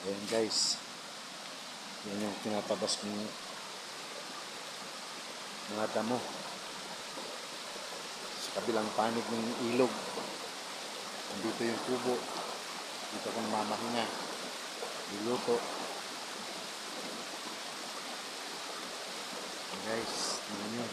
Ayan guys, yan yung tinatabas kong mga damo sa kabilang panig ng ilog. Nandito yung kubo, dito kong mamahinga, niluto. Ayan guys, tingnan nyo.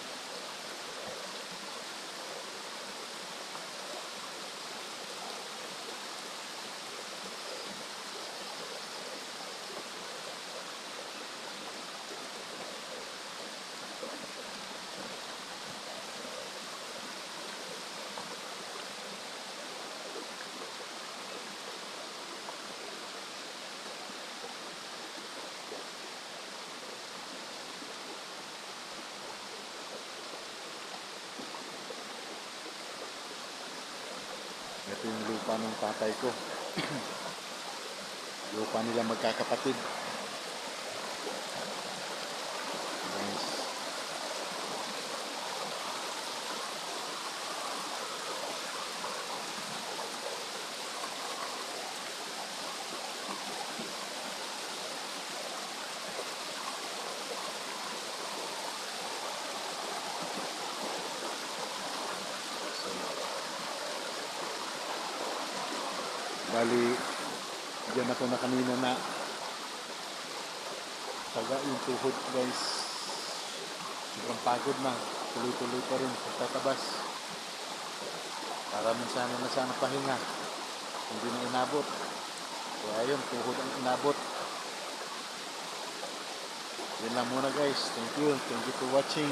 Ito yung lupa ng tatay ko. Lupa nila magkakapatid. Guys. Bali, dyan ako na kanina na taga yung tuhod guys. Sobrang pagod na. Tuloy-tuloy pa rin pagtatabas. Para minsan na sana pahinga. Hindi na inabot. Kaya yun, tuhod ang inabot. Yan lang muna guys. Thank you. Thank you for watching.